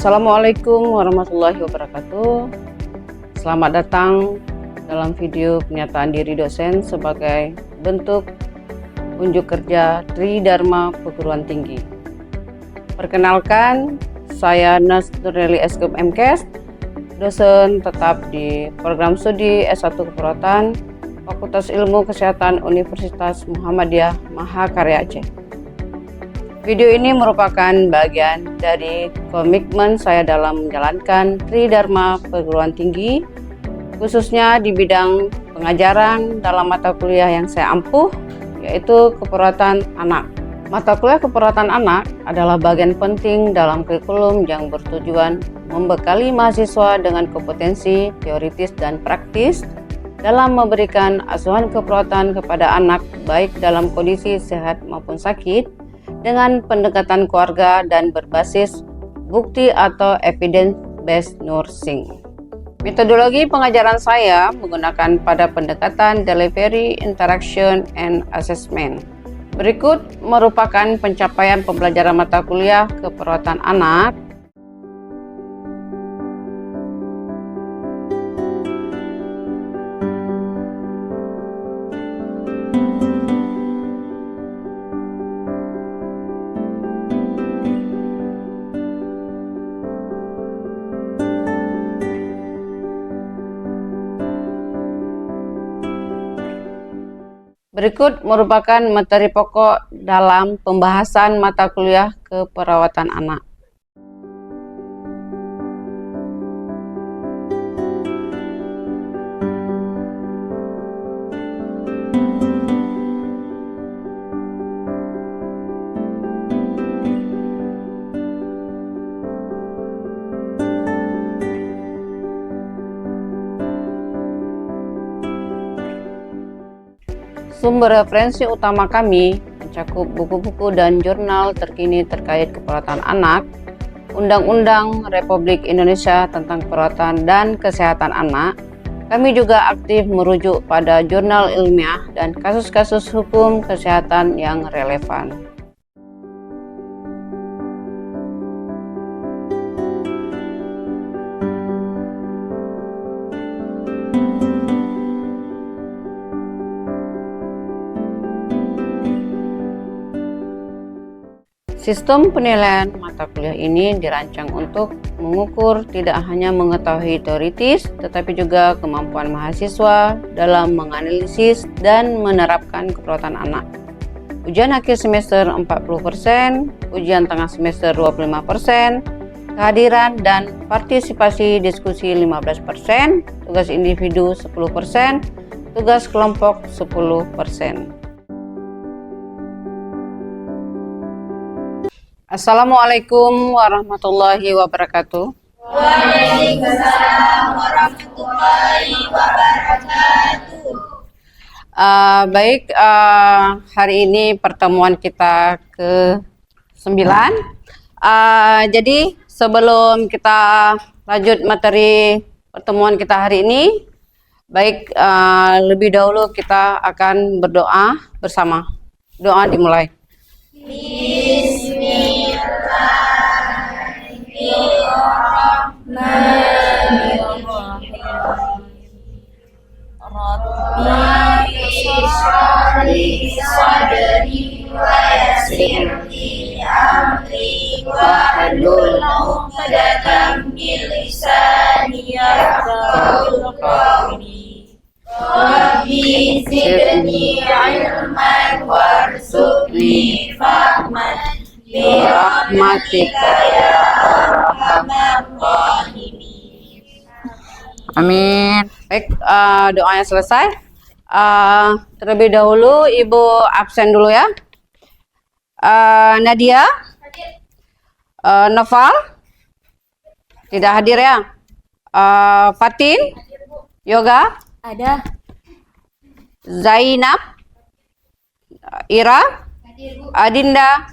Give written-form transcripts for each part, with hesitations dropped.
Assalamualaikum warahmatullahi wabarakatuh. Selamat datang dalam video pernyataan diri dosen sebagai bentuk unjuk kerja Tridharma Perguruan Tinggi. Perkenalkan, saya Nas Nureli Eskup MKes, dosen tetap di program studi S1 Keperawatan Fakultas Ilmu Kesehatan Universitas Muhammadiyah Mahakarya Aceh. Video ini merupakan bagian dari komitmen saya dalam menjalankan Tridharma Perguruan Tinggi, khususnya di bidang pengajaran dalam mata kuliah yang saya ampuh, yaitu keperawatan anak. Mata kuliah keperawatan anak adalah bagian penting dalam kurikulum yang bertujuan membekali mahasiswa dengan kompetensi teoritis dan praktis dalam memberikan asuhan keperawatan kepada anak baik dalam kondisi sehat maupun sakit, dengan pendekatan keluarga dan berbasis bukti atau evidence-based nursing. Metodologi pengajaran saya menggunakan pada pendekatan delivery, interaction, and assessment. Berikut merupakan pencapaian pembelajaran mata kuliah keperawatan anak. Berikut merupakan materi pokok dalam pembahasan mata kuliah keperawatan anak. Sumber referensi utama kami mencakup buku-buku dan jurnal terkini terkait keperawatan anak, Undang-Undang Republik Indonesia tentang Keperawatan dan Kesehatan Anak. Kami juga aktif merujuk pada jurnal ilmiah dan kasus-kasus hukum kesehatan yang relevan. Sistem penilaian mata kuliah ini dirancang untuk mengukur tidak hanya mengetahui teoritis, tetapi juga kemampuan mahasiswa dalam menganalisis dan menerapkan keperawatan anak. Ujian akhir semester 40%, ujian tengah semester 25%, kehadiran dan partisipasi diskusi 15%, tugas individu 10%, tugas kelompok 10%. Assalamualaikum warahmatullahi wabarakatuh. Waalaikumsalam warahmatullahi wabarakatuh. Baik, hari ini pertemuan kita ke-9. Jadi sebelum kita lanjut materi pertemuan kita hari ini, baik, lebih dahulu kita akan berdoa bersama. Doa dimulai. Bismillahirrahmanirrahim. Rabbi shrah li sadri wa yassir li amri wahlul 'uqdatam min lisani yafqahu qawli. Rabbi zidni ilman warzuqni fahman birahmatika ya arhamar rahimin. Amin. Baik, doanya selesai. Terlebih dahulu Ibu absen dulu ya. Nadia, Noval, tidak hadir ya. Fatin, Yoga, Ada. Zainab, Ira, Adinda,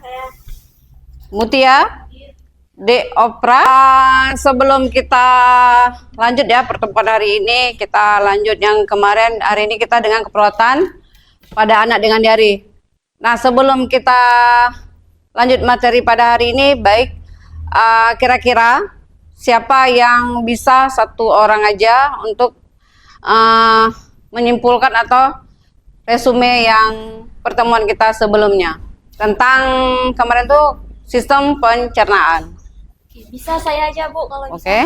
Mutia, Dek Opra. Sebelum kita lanjut ya pertemuan hari ini, kita lanjut yang kemarin. Hari ini kita dengan keperawatan pada anak dengan diare. Nah, sebelum kita lanjut materi pada hari ini, baik, kira-kira siapa yang bisa satu orang aja untuk menyimpulkan atau resume yang pertemuan kita sebelumnya tentang kemarin tuh sistem pencernaan. Oke, bisa saya aja Bu kalau bisa. Oke.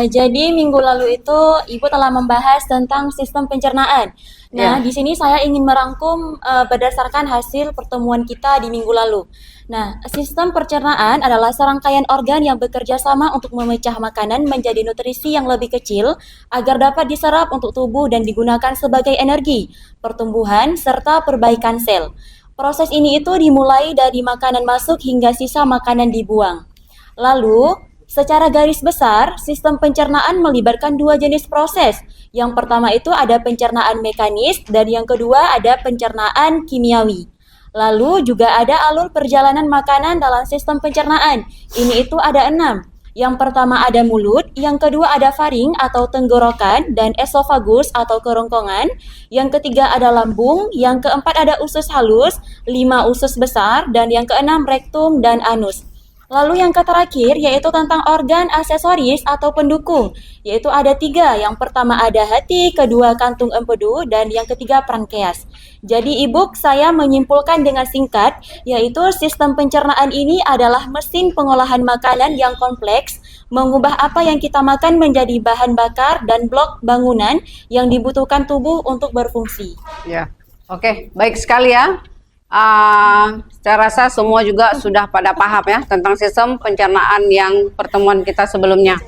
Jadi minggu lalu itu Ibu telah membahas tentang sistem pencernaan. Nah, Ya. di sini saya ingin merangkum berdasarkan hasil pertemuan kita di minggu lalu. Nah, sistem pencernaan adalah serangkaian organ yang bekerja sama untuk memecah makanan menjadi nutrisi yang lebih kecil agar dapat diserap untuk tubuh dan digunakan sebagai energi, pertumbuhan, serta perbaikan sel. Proses ini itu dimulai dari makanan masuk hingga sisa makanan dibuang. Lalu, secara garis besar, sistem pencernaan melibatkan dua jenis proses. Yang pertama itu ada pencernaan mekanis dan yang kedua ada pencernaan kimiawi. Lalu juga ada alur perjalanan makanan dalam sistem pencernaan. Ini itu ada 6. Yang pertama ada mulut, yang kedua ada faring atau tenggorokan dan esofagus atau kerongkongan. Yang ketiga ada lambung, yang keempat ada usus halus, 5 usus besar, dan yang keenam rektum dan anus. Lalu yang terakhir yaitu tentang organ aksesoris atau pendukung, yaitu ada 3. Yang pertama ada hati, kedua kantung empedu, dan yang ketiga pankreas. Jadi Ibu, saya menyimpulkan dengan singkat, yaitu sistem pencernaan ini adalah mesin pengolahan makanan yang kompleks, mengubah apa yang kita makan menjadi bahan bakar dan blok bangunan yang dibutuhkan tubuh untuk berfungsi. Ya. Oke, baik sekali ya. Saya rasa semua juga sudah pada paham ya tentang sistem pencernaan yang pertemuan kita sebelumnya.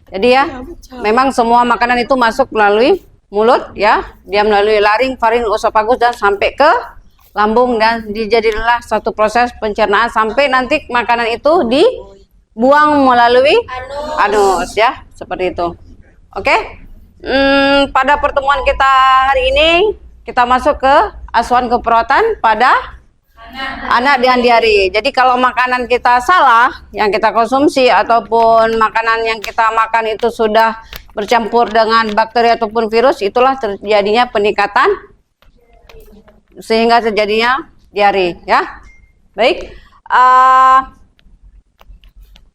Jadi ya, memang semua makanan itu masuk melalui mulut ya, dia melalui laring, faring, esofagus dan sampai ke lambung dan dijadilah satu proses pencernaan sampai nanti makanan itu dibuang melalui anus ya, seperti itu. Oke. Pada pertemuan kita hari ini kita masuk ke asuhan keperawatan pada anak dengan diare. Jadi kalau makanan kita salah yang kita konsumsi ataupun makanan yang kita makan itu sudah bercampur dengan bakteri ataupun virus, itulah terjadinya peningkatan sehingga terjadinya diare ya. Baik.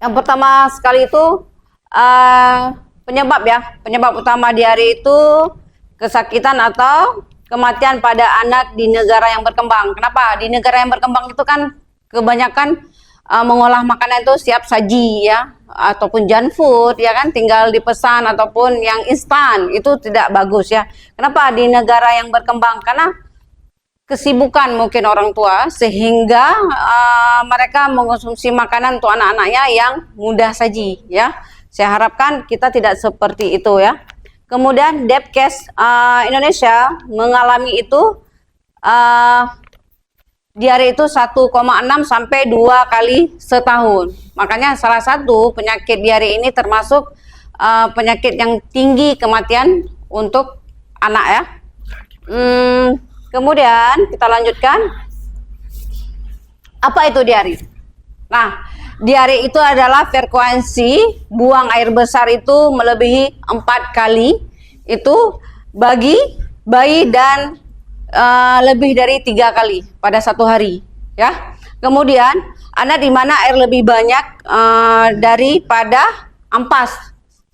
Yang pertama sekali itu penyebab ya. Penyebab utama diare itu kesakitan atau kematian pada anak di negara yang berkembang. Kenapa? Di negara yang berkembang itu kan kebanyakan mengolah makanan itu siap saji ya, ataupun junk food ya kan, tinggal dipesan ataupun yang instan, itu tidak bagus ya. Kenapa di negara yang berkembang? Karena kesibukan mungkin orang tua sehingga mereka mengkonsumsi makanan untuk anak-anaknya yang mudah saji ya. Saya harapkan kita tidak seperti itu ya. Kemudian Depkes Indonesia mengalami itu diare itu 1,6 sampai 2 kali setahun. Makanya salah satu penyakit diare ini termasuk penyakit yang tinggi kematian untuk anak ya. Kemudian kita lanjutkan. Apa itu diare? Nah, diare itu adalah frekuensi buang air besar itu melebihi 4 kali itu bagi bayi dan lebih dari 3 kali pada satu hari ya. Kemudian anak di mana air lebih banyak daripada ampas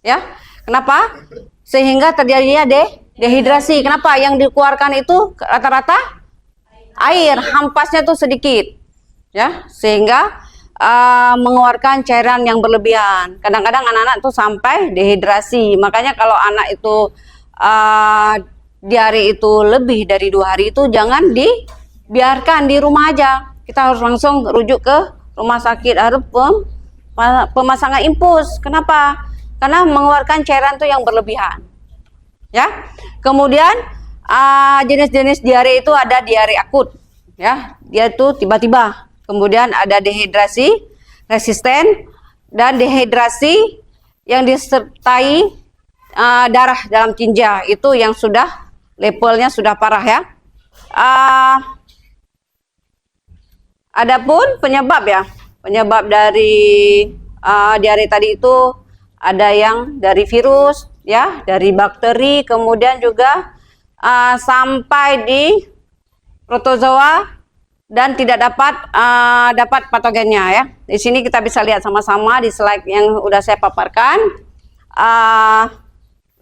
ya. Kenapa? Sehingga terjadinya dehidrasi. Kenapa? Yang dikeluarkan itu rata-rata air, ampasnya tuh sedikit ya, sehingga mengeluarkan cairan yang berlebihan. Kadang-kadang anak-anak tuh sampai dehidrasi. Makanya kalau anak itu diare itu lebih dari 2 hari itu jangan dibiarkan di rumah aja. Kita harus langsung rujuk ke rumah sakit, harus pemasangan infus. Kenapa? Karena mengeluarkan cairan tuh yang berlebihan. Ya. Kemudian jenis-jenis diare itu ada diare akut. Ya, dia itu tiba-tiba. Kemudian ada dehidrasi resisten dan dehidrasi yang disertai darah dalam tinja, itu yang sudah levelnya sudah parah ya. Adapun penyebab ya, penyebab dari diare tadi itu ada yang dari virus ya, dari bakteri, kemudian juga sampai di protozoa dan tidak dapat patogennya ya. Di sini kita bisa lihat sama-sama di slide yang udah saya paparkan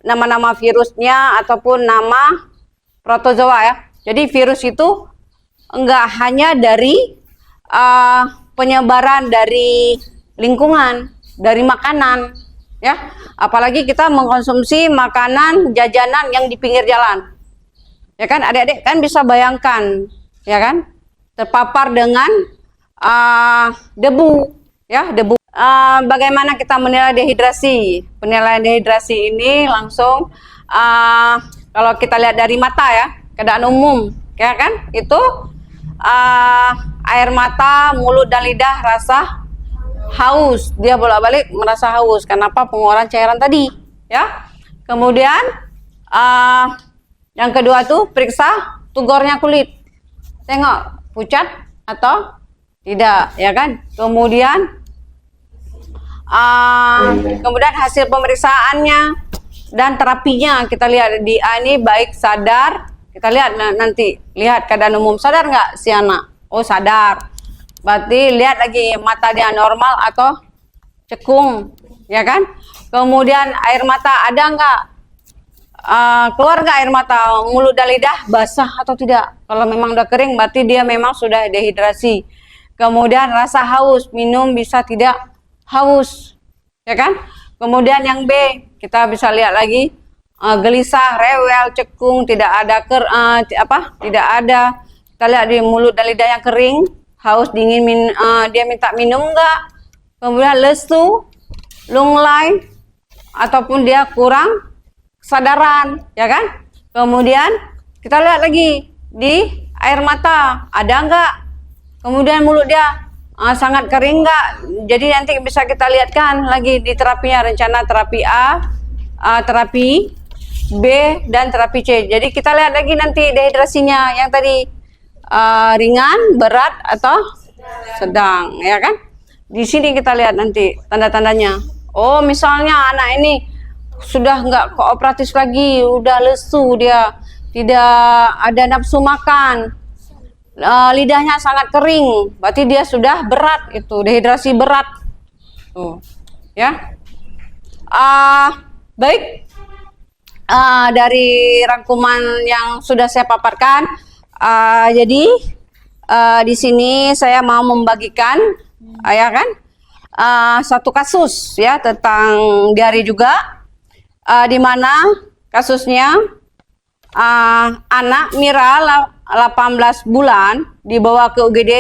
nama-nama virusnya ataupun nama protozoa ya. Jadi virus itu enggak hanya dari penyebaran dari lingkungan, dari makanan ya. Apalagi kita mengkonsumsi makanan jajanan yang di pinggir jalan. Ya kan, adik-adik kan bisa bayangkan ya kan, terpapar dengan debu ya, debu. Bagaimana kita menilai dehidrasi? Penilaian dehidrasi ini langsung kalau kita lihat dari mata ya, keadaan umum ya kan, itu air mata, mulut dan lidah rasa haus, dia bolak-balik merasa haus. Kenapa? Pengeluaran cairan tadi ya. Kemudian yang kedua tuh periksa tugornya kulit, tengok pucat atau tidak ya kan. Kemudian hasil pemeriksaannya dan terapinya kita lihat di ini baik sadar. Kita lihat nanti, lihat keadaan umum, sadar nggak si anak? Oh sadar, berarti lihat lagi mata dia normal atau cekung ya kan. Kemudian air mata ada nggak, keluar nggak air mata, mulut dan lidah basah atau tidak. Kalau memang udah kering berarti dia memang sudah dehidrasi. Kemudian rasa haus, minum bisa tidak haus ya kan. Kemudian yang B kita bisa lihat lagi, gelisah, rewel, cekung, tidak ada tidak ada. Kita lihat di mulut dan lidah yang kering, haus, dingin, dia minta minum nggak. Kemudian lesu, lunglai, ataupun dia kurang kesadaran ya kan. Kemudian kita lihat lagi di air mata ada nggak. Kemudian mulut dia sangat kering nggak. Jadi nanti bisa kita lihatkan lagi di terapinya, rencana terapi A, terapi B, dan terapi C. Jadi kita lihat lagi nanti dehidrasinya yang tadi ringan, berat, atau sedang ya kan. Di sini kita lihat nanti tanda-tandanya. Oh misalnya anak ini sudah nggak kooperatif lagi, udah lesu, dia tidak ada nafsu makan, lidahnya sangat kering, berarti dia sudah berat, itu dehidrasi berat tuh ya. Baik, dari rangkuman yang sudah saya paparkan, jadi di sini saya mau membagikan ya kan satu kasus ya tentang diare juga, di mana kasusnya anak Mira 18 bulan dibawa ke UGD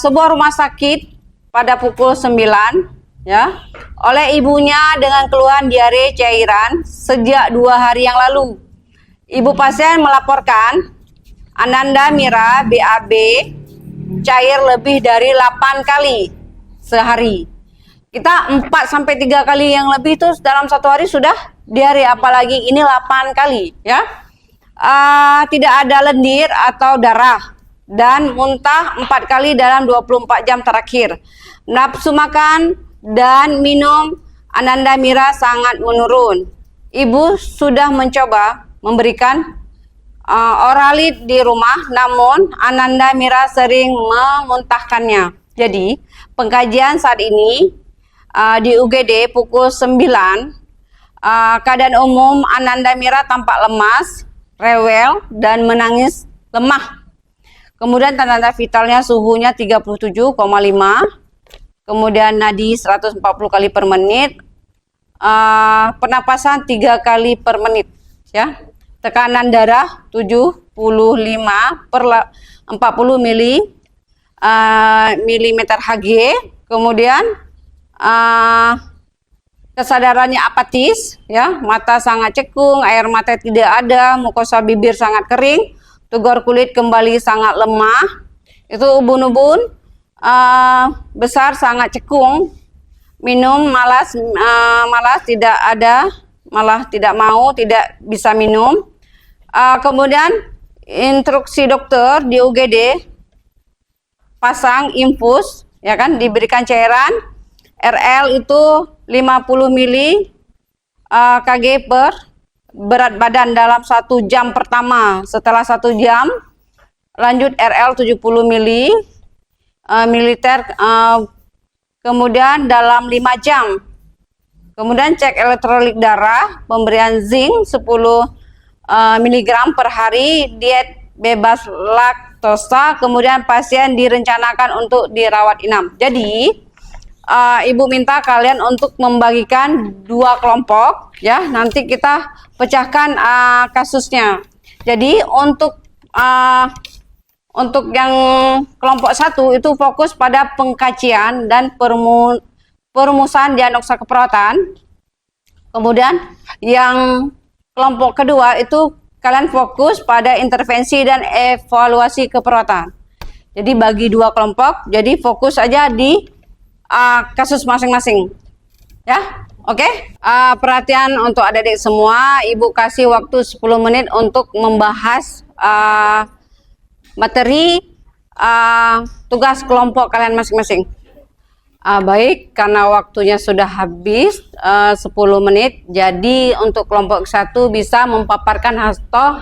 sebuah rumah sakit pada pukul 9 ya oleh ibunya dengan keluhan diare cairan sejak 2 hari yang lalu. Ibu pasien melaporkan Ananda Mira BAB cair lebih dari 8 kali sehari. Kita 4 sampai 3 kali yang lebih itu dalam satu hari sudah diare, apalagi ini 8 kali ya. Tidak ada lendir atau darah dan muntah 4 kali dalam 24 jam terakhir. Nafsu makan dan minum Ananda Mira sangat menurun. Ibu sudah mencoba memberikan Oralit di rumah, namun Ananda Mira sering memuntahkannya. Jadi pengkajian saat ini di UGD pukul 9, keadaan umum Ananda Mira tampak lemas, rewel, dan menangis lemah. Kemudian tanda-tanda vitalnya suhunya 37,5, kemudian nadi 140 kali per menit, pernapasan 3 kali per menit ya. Tekanan darah 75 per 40 milimeter Hg. Kemudian kesadarannya apatis ya, mata sangat cekung, air mata tidak ada, mukosa bibir sangat kering, tugor kulit kembali sangat lemah, itu ubun-ubun besar, sangat cekung, minum malas, tidak ada, malah tidak mau, tidak bisa minum. Kemudian instruksi dokter di UGD pasang infus ya kan, diberikan cairan RL itu 50 mili Kg per berat badan dalam 1 jam pertama. Setelah 1 jam lanjut RL 70 mililiter, kemudian dalam 5 jam. Kemudian cek elektrolit darah, pemberian zinc 10 mg per hari, diet bebas laktosa, kemudian pasien direncanakan untuk dirawat inap. Jadi Ibu minta kalian untuk membagikan 2 kelompok ya. Nanti kita pecahkan kasusnya. Jadi untuk yang kelompok 1 itu fokus pada pengkajian dan perumusan diagnosa keperawatan. Kemudian yang kelompok kedua itu kalian fokus pada intervensi dan evaluasi keperawatan. Jadi bagi 2 kelompok, jadi fokus aja di kasus masing-masing. Ya, oke? Perhatian untuk adik-adik semua, Ibu kasih waktu 10 menit untuk membahas materi tugas kelompok kalian masing-masing. Baik, karena waktunya sudah habis 10 menit, jadi untuk kelompok 1 bisa memaparkan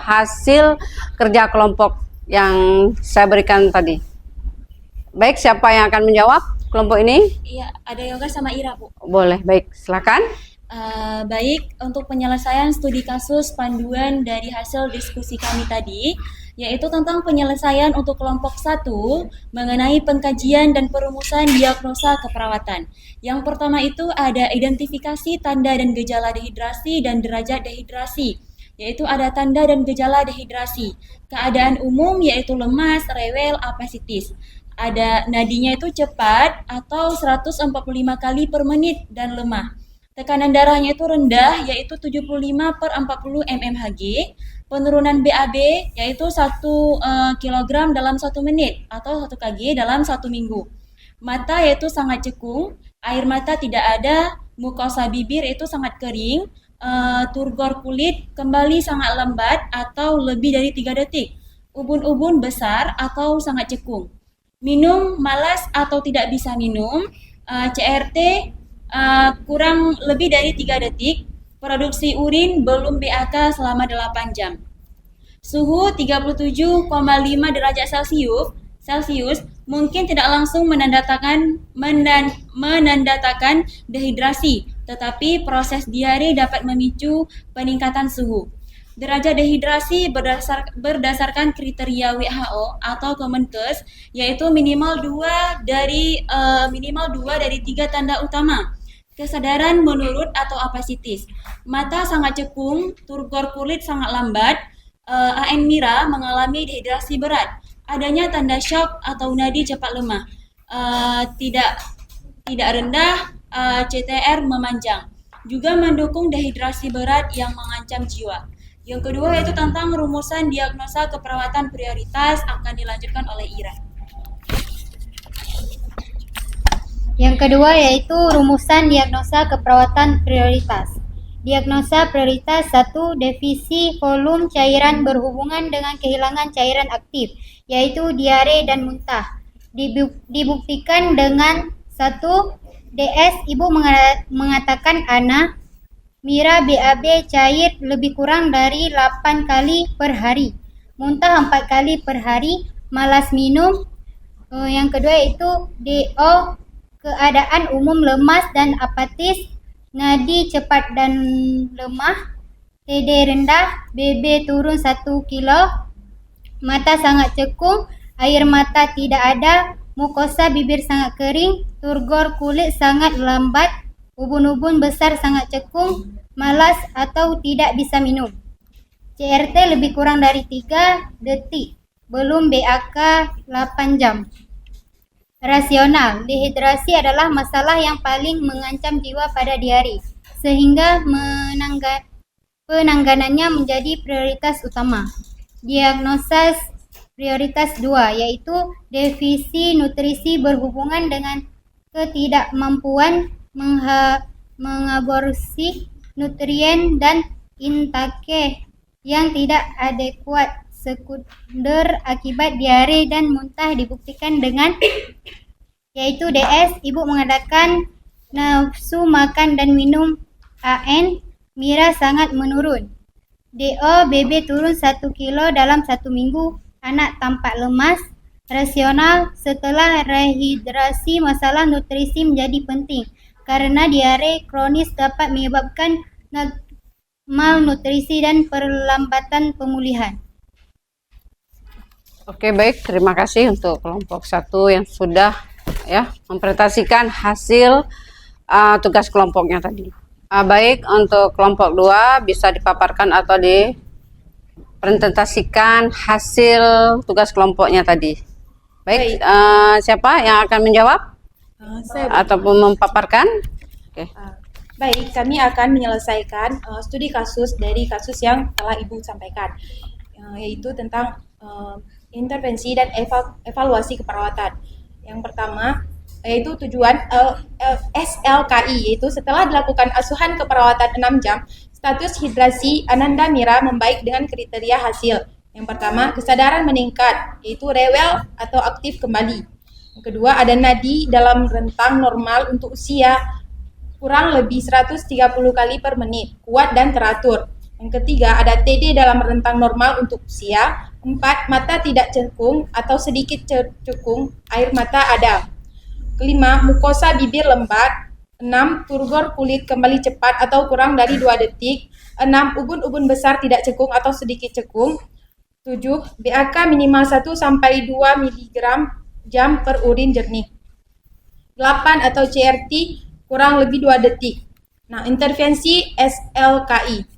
hasil kerja kelompok yang saya berikan tadi. Baik, siapa yang akan menjawab kelompok ini? Iya, ada Yoga sama Ira, Bu. Boleh, baik, silakan. Baik, untuk penyelesaian studi kasus panduan dari hasil diskusi kami tadi, yaitu tentang penyelesaian untuk kelompok 1 mengenai pengkajian dan perumusan diagnosa keperawatan. Yang pertama itu ada identifikasi tanda dan gejala dehidrasi dan derajat dehidrasi, yaitu ada tanda dan gejala dehidrasi. Keadaan umum yaitu lemas, rewel, apesitis. Ada nadinya itu cepat atau 145 kali per menit dan lemah. Tekanan darahnya itu rendah yaitu 75/40 mmHg. Penurunan BAB yaitu 1 kg dalam 1 menit atau 1 kg dalam 1 minggu. Mata yaitu sangat cekung, air mata tidak ada, mukosa bibir itu sangat kering, turgor kulit kembali sangat lambat atau lebih dari 3 detik. Ubun-ubun besar atau sangat cekung. Minum malas atau tidak bisa minum, CRT kurang lebih dari 3 detik, produksi urin belum BAK selama 8 jam. Suhu 37,5 derajat Celcius mungkin tidak langsung menandakan dehidrasi, tetapi proses diare dapat memicu peningkatan suhu. Derajat dehidrasi berdasarkan kriteria WHO atau Kemenkes yaitu minimal 2 dari 3 tanda utama. Kesadaran menurun atau apesitis. Mata sangat cekung, turgor kulit sangat lambat, AN Mira mengalami dehidrasi berat. Adanya tanda shock atau nadi cepat lemah. Tidak rendah, CTR memanjang. Juga mendukung dehidrasi berat yang mengancam jiwa. Yang kedua yaitu tentang rumusan diagnosa keperawatan prioritas akan dilanjutkan oleh Ira. Yang kedua yaitu rumusan diagnosa keperawatan prioritas. Diagnosa prioritas 1. Defisi volume cairan berhubungan dengan kehilangan cairan aktif, yaitu diare dan muntah. Dibuktikan dengan 1. DS, Ibu mengatakan Ana, Mira BAB cair lebih kurang dari 8 kali per hari, muntah 4 kali per hari, malas minum. Yang kedua yaitu DO, keadaan umum lemas dan apatis, nadi cepat dan lemah, TD rendah, BB turun 1 kilo, mata sangat cekung, air mata tidak ada, mukosa bibir sangat kering, turgor kulit sangat lambat, ubun-ubun besar sangat cekung, malas atau tidak bisa minum. CRT lebih kurang dari 3 detik, belum BAK 8 jam. Rasional, dehidrasi adalah masalah yang paling mengancam jiwa pada diare, sehingga penanganannya menjadi prioritas utama. Diagnosis prioritas 2, yaitu defisi nutrisi berhubungan dengan ketidakmampuan mengaborsi nutrien dan intake yang tidak adekuat. Sekunder akibat diare dan muntah dibuktikan dengan yaitu DS, Ibu mengadakan nafsu makan dan minum, AN Mira sangat menurun, DO BB turun 1 kilo dalam 1 minggu, anak tampak lemas, rasional. Setelah rehidrasi, masalah nutrisi menjadi penting karena diare kronis dapat menyebabkan malnutrisi dan perlambatan pemulihan. Oke, baik. Terima kasih untuk kelompok 1 yang sudah mempresentasikan hasil tugas kelompoknya tadi. Baik, untuk kelompok 2 bisa dipaparkan atau dipresentasikan hasil tugas kelompoknya tadi. Baik, siapa yang akan menjawab ataupun memaparkan? Oke. Baik, kami akan menyelesaikan studi kasus dari kasus yang telah Ibu sampaikan, yaitu tentang intervensi dan evaluasi keperawatan. Yang pertama, yaitu tujuan SLKI, yaitu setelah dilakukan asuhan keperawatan 6 jam, status hidrasi Ananda Mira membaik dengan kriteria hasil. Yang pertama, kesadaran meningkat, yaitu rewel atau aktif kembali. Yang kedua, ada nadi dalam rentang normal untuk usia kurang lebih 130 kali per menit, kuat dan teratur. Yang ketiga, ada TD dalam rentang normal untuk usia. 4, mata tidak cekung atau sedikit cekung, air mata ada. Kelima, mukosa bibir lembat. 6, turgor kulit kembali cepat atau kurang dari 2 detik. 6, ubun-ubun besar tidak cekung atau sedikit cekung. 7, BAK minimal 1 sampai 2 mg jam per urin jernih. 8, atau CRT kurang lebih 2 detik. Nah, intervensi SLKI.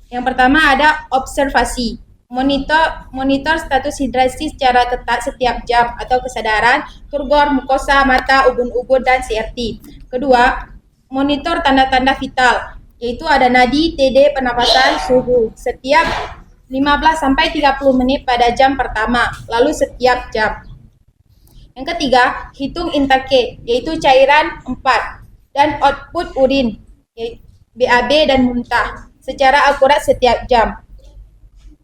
Yang pertama ada observasi. Monitor status hidrasi secara ketat setiap jam atau kesadaran, turgor, mukosa, mata, ubun-ubun, dan CRT. Kedua, monitor tanda-tanda vital, yaitu ada nadi, TD, pernapasan, suhu setiap 15-30 menit pada jam pertama, lalu setiap jam. Yang ketiga, hitung intake, yaitu cairan 4, dan output urin, BAB dan muntah, secara akurat setiap jam.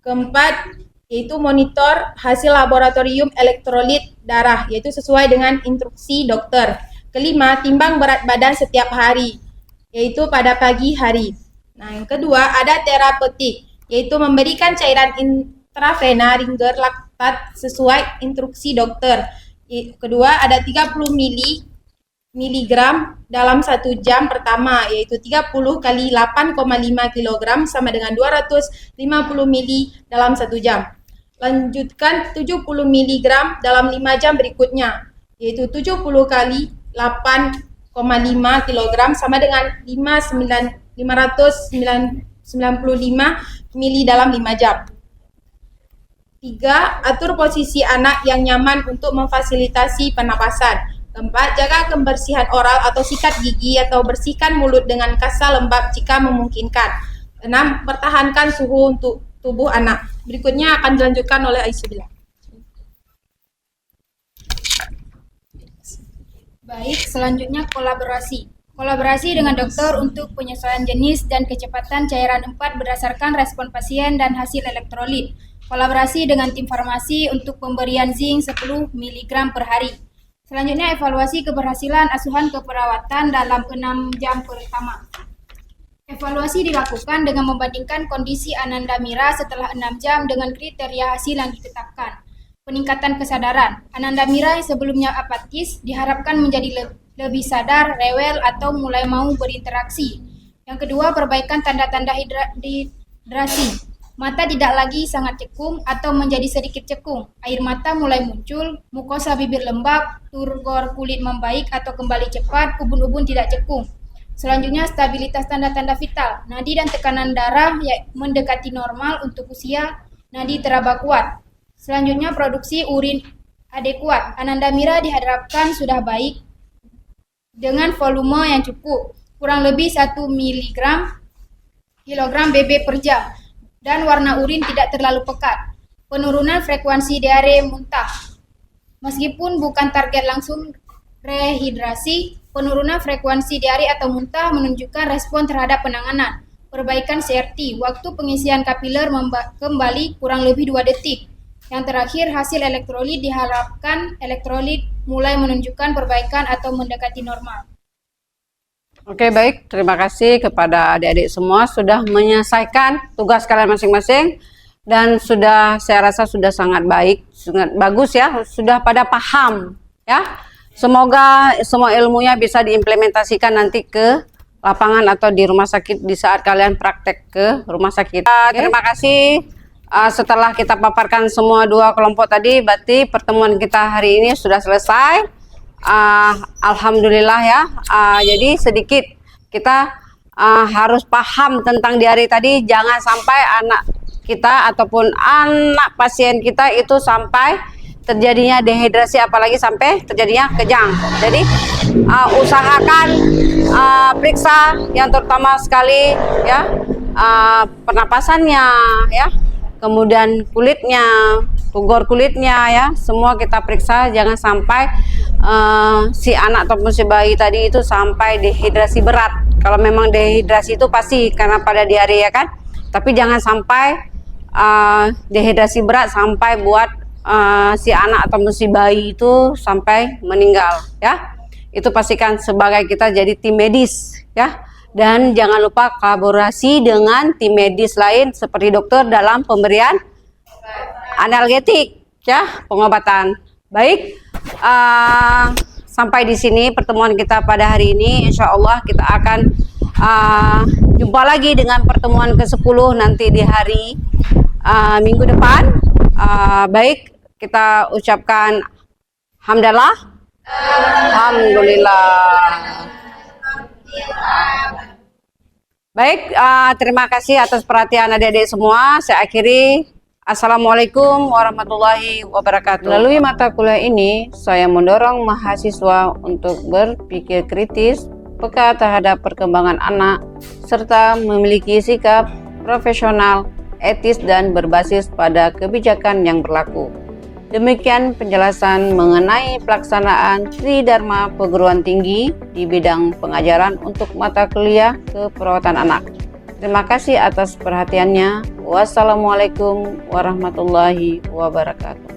Keempat, yaitu monitor hasil laboratorium elektrolit darah, yaitu sesuai dengan instruksi dokter. Kelima, timbang berat badan setiap hari, yaitu pada pagi hari. Nah, yang kedua, ada terapeutik, yaitu memberikan cairan intravena Ringer laktat sesuai instruksi dokter. Kedua, ada 30 miligram dalam 1 jam pertama, yaitu 30 kali 8,5 kg sama dengan 250 mili dalam 1 jam. Lanjutkan 70 mg dalam 5 jam berikutnya, yaitu 70 kali 8,5 kg sama dengan 595 mili dalam 5 jam. 3. Atur posisi anak yang nyaman untuk memfasilitasi pernapasan. Keempat, jaga kebersihan oral atau sikat gigi atau bersihkan mulut dengan kasa lembab jika memungkinkan. 6. Pertahankan suhu untuk tubuh anak. Berikutnya akan dilanjutkan oleh Aisyah. Baik, selanjutnya kolaborasi. Kolaborasi dengan dokter untuk penyesuaian jenis dan kecepatan cairan 4 berdasarkan respon pasien dan hasil elektrolit. Kolaborasi dengan tim farmasi untuk pemberian zinc 10 mg per hari. Selanjutnya, evaluasi keberhasilan asuhan keperawatan dalam 6 jam pertama. Evaluasi dilakukan dengan membandingkan kondisi Ananda Mira setelah 6 jam dengan kriteria hasil yang ditetapkan. Peningkatan kesadaran. Ananda Mira yang sebelumnya apatis diharapkan menjadi lebih sadar, rewel, atau mulai mau berinteraksi. Yang kedua, perbaikan tanda-tanda hidrasi. Mata tidak lagi sangat cekung atau menjadi sedikit cekung. Air mata mulai muncul, mukosa bibir lembab, turgor kulit membaik atau kembali cepat, ubun-ubun tidak cekung. Selanjutnya, stabilitas tanda-tanda vital. Nadi dan tekanan darah mendekati normal untuk usia, nadi teraba kuat. Selanjutnya, produksi urin adekuat. Ananda Mira diharapkan sudah baik dengan volume yang cukup, kurang lebih 1 kilogram BB per jam. Dan warna urin tidak terlalu pekat. Penurunan frekuensi diare muntah. Meskipun bukan target langsung rehidrasi, penurunan frekuensi diare atau muntah menunjukkan respon terhadap penanganan. Perbaikan CRT, waktu pengisian kapiler kembali kurang lebih 2 detik. Yang terakhir, hasil elektrolit diharapkan elektrolit mulai menunjukkan perbaikan atau mendekati normal. Oke, baik. Terima kasih kepada adik-adik semua sudah menyelesaikan tugas kalian masing-masing dan saya rasa sudah sangat baik, sangat bagus ya, sudah pada paham ya. Semoga semua ilmunya bisa diimplementasikan nanti ke lapangan atau di rumah sakit di saat kalian praktek ke rumah sakit. Terima kasih. Setelah kita paparkan semua dua kelompok tadi, berarti pertemuan kita hari ini sudah selesai. Alhamdulillah ya. Jadi sedikit kita harus paham tentang di hari tadi, jangan sampai anak kita ataupun anak pasien kita itu sampai terjadinya dehidrasi, apalagi sampai terjadinya kejang. Jadi usahakan periksa yang terutama sekali ya, pernapasannya ya, kemudian kulitnya, tugor kulitnya ya, semua kita periksa. Jangan sampai si anak ataupun si bayi tadi itu sampai dehidrasi berat. Kalau memang dehidrasi itu pasti karena pada diare ya kan, tapi jangan sampai dehidrasi berat sampai buat si anak atau si bayi itu sampai meninggal ya. Itu pastikan sebagai kita jadi tim medis ya, dan jangan lupa kolaborasi dengan tim medis lain seperti dokter dalam pemberian analgetik ya, pengobatan. Baik, sampai di sini pertemuan kita pada hari ini. Insya Allah kita akan jumpa lagi dengan pertemuan ke-10 nanti di hari minggu depan. Baik, kita ucapkan hamdalah, alhamdulillah. Baik, terima kasih atas perhatian adik-adik semua. Saya akhiri. Assalamualaikum warahmatullahi wabarakatuh. Melalui mata kuliah ini, saya mendorong mahasiswa untuk berpikir kritis, peka terhadap perkembangan anak, serta memiliki sikap profesional, etis, dan berbasis pada kebijakan yang berlaku. Demikian penjelasan mengenai pelaksanaan Tridharma Perguruan Tinggi di bidang pengajaran untuk mata kuliah keperawatan anak. Terima kasih atas perhatiannya. Wassalamualaikum warahmatullahi wabarakatuh.